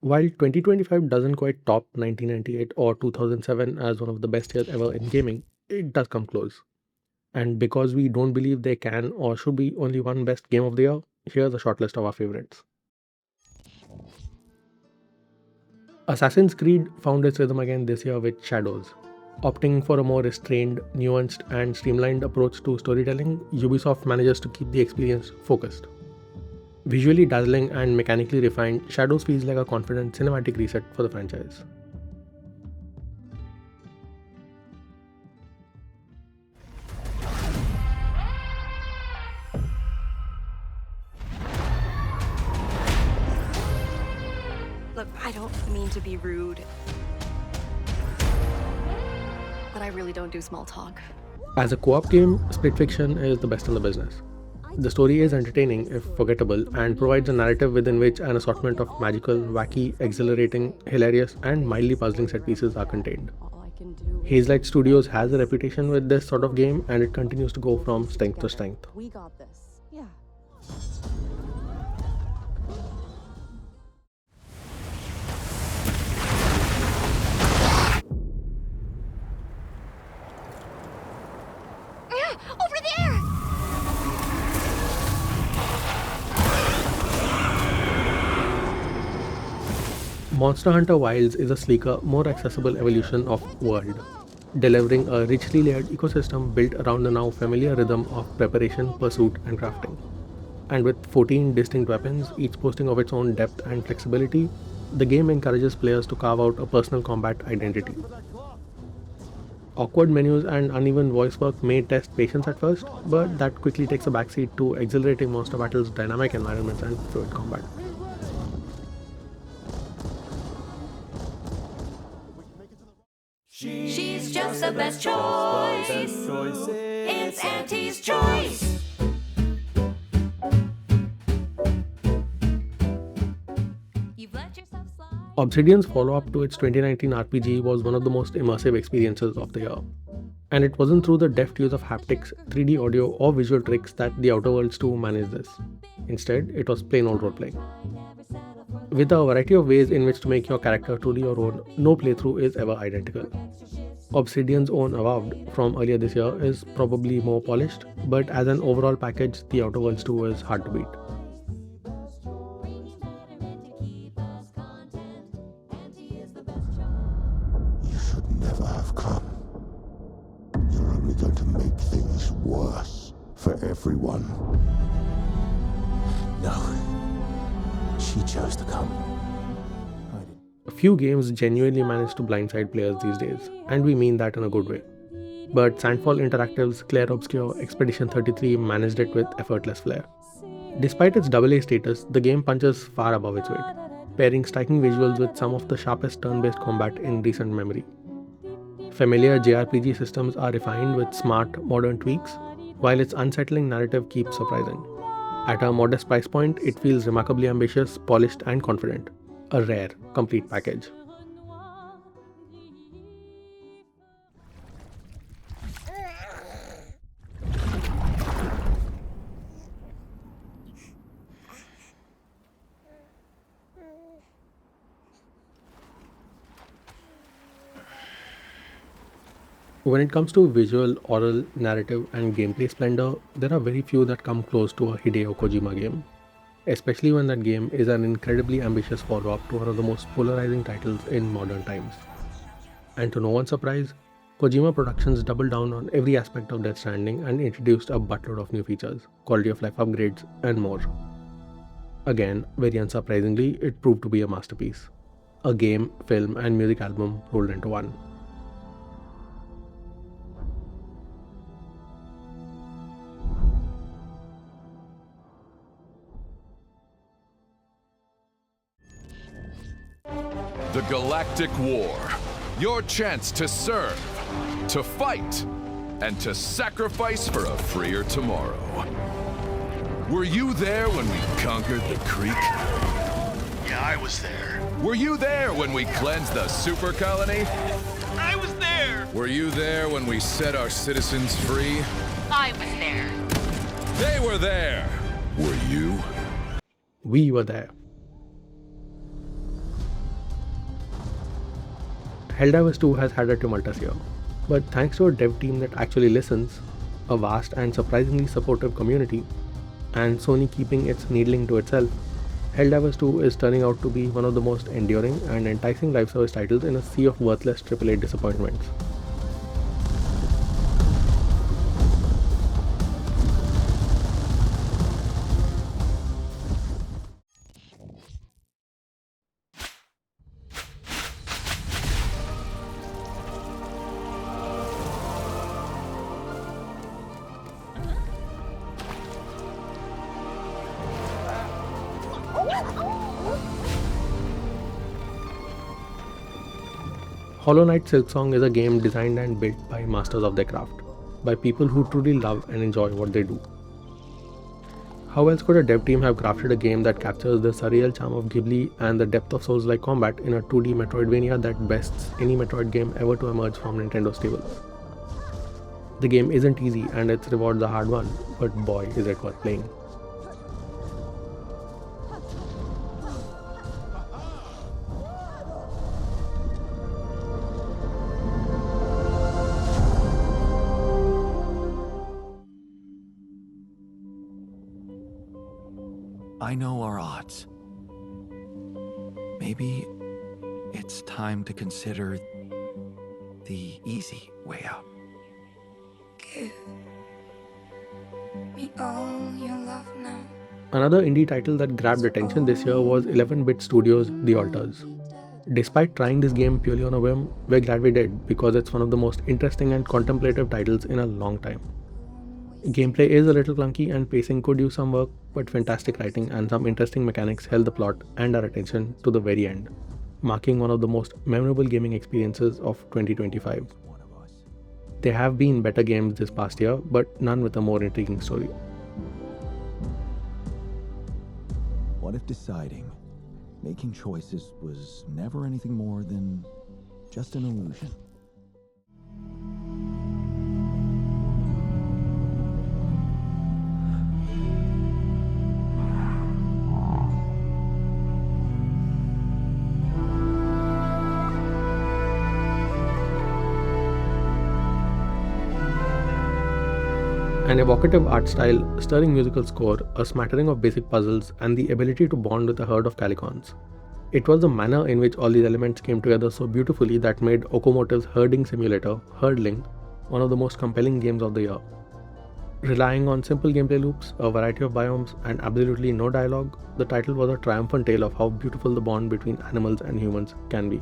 While 2025 doesn't quite top 1998 or 2007 as one of the best years ever in gaming, it does come close. And because we don't believe there can or should be only one best game of the year, here's a short list of our favorites. Assassin's Creed found its rhythm again this year with Shadows. Opting for a more restrained, nuanced, and streamlined approach to storytelling, Ubisoft manages to keep the experience focused. Visually dazzling and mechanically refined, Shadows feels like a confident cinematic reset for the franchise. Look, I don't mean to be rude, but I really don't do small talk. As a co op game, Split Fiction is the best in the business. The story is entertaining, if forgettable, and provides a narrative within which an assortment of magical, wacky, exhilarating, hilarious, and mildly puzzling set pieces are contained. Hazelight Studios has a reputation with this sort of game, and it continues to go from strength to strength. We got this. Yeah. Over there! Monster Hunter Wilds is a sleeker, more accessible evolution of World, delivering a richly layered ecosystem built around the now familiar rhythm of preparation, pursuit, and crafting. And with 14 distinct weapons, each boasting of its own depth and flexibility, the game encourages players to carve out a personal combat identity. Awkward menus and uneven voice work may test patience at first, but that quickly takes a backseat to exhilarating monster battles, dynamic environments, and fluid combat. She's just the best choice. It's Auntie's choice. You've let yourself slide. Obsidian's follow up to its 2019 RPG was one of the most immersive experiences of the year. And it wasn't through the deft use of haptics, 3D audio, or visual tricks that The Outer Worlds 2 managed this. Instead, it was plain old roleplaying. With a variety of ways in which to make your character truly your own, no playthrough is ever identical. Obsidian's own Avowed from earlier this year is probably more polished, but as an overall package, The Outer Worlds 2 is hard to beat. You should never have come. You're only going to make things worse for everyone. No. She chose to come. I didn't. A few games genuinely manage to blindside players these days, and we mean that in a good way. But Sandfall Interactive's Clair Obscure Expedition 33 managed it with effortless flair. Despite its AA status, the game punches far above its weight, pairing striking visuals with some of the sharpest turn-based combat in recent memory. Familiar JRPG systems are refined with smart, modern tweaks, while its unsettling narrative keeps surprising. At a modest price point, it feels remarkably ambitious, polished, and confident. A rare, complete package. When it comes to visual, oral, narrative, and gameplay splendor, there are very few that come close to a Hideo Kojima game, especially when that game is an incredibly ambitious follow-up to one of the most polarizing titles in modern times. And to no one's surprise, Kojima Productions doubled down on every aspect of Death Stranding and introduced a buttload of new features, quality of life upgrades, and more. Again, very unsurprisingly, it proved to be a masterpiece. A game, film, and music album rolled into one. The Galactic War. Your chance to serve, to fight, and to sacrifice for a freer tomorrow. Were you there when we conquered the creek? Yeah, I was there. Were you there when we cleansed the super colony? I was there! Were you there when we set our citizens free? I was there. They were there! Were you? We were there. Helldivers 2 has had a tumultuous year, but thanks to a dev team that actually listens, a vast and surprisingly supportive community, and Sony keeping its needling to itself, Helldivers 2 is turning out to be one of the most enduring and enticing live service titles in a sea of worthless AAA disappointments. Hollow Knight Silksong is a game designed and built by masters of their craft, by people who truly love and enjoy what they do. How else could a dev team have crafted a game that captures the surreal charm of Ghibli and the depth of Souls-like combat in a 2D Metroidvania that bests any Metroid game ever to emerge from Nintendo's stable? The game isn't easy and its rewards are hard won, but boy is it worth playing. I know our odds. Maybe it's time to consider the easy way out. Give me all your love now. Another indie title that grabbed attention this year was 11-bit Studios' The Alters. Despite trying this game purely on a whim, we're glad we did because it's one of the most interesting and contemplative titles in a long time. Gameplay is a little clunky and pacing could use some work, but fantastic writing and some interesting mechanics held the plot and our attention to the very end, marking one of the most memorable gaming experiences of 2025. There have been better games this past year, but none with a more intriguing story. What if deciding, making choices was never anything more than just an illusion? An evocative art style, stirring musical score, a smattering of basic puzzles, and the ability to bond with a herd of calicons. It was the manner in which all these elements came together so beautifully that made Okomotive's herding simulator, Herdling, one of the most compelling games of the year. Relying on simple gameplay loops, a variety of biomes, and absolutely no dialogue, the title was a triumphant tale of how beautiful the bond between animals and humans can be.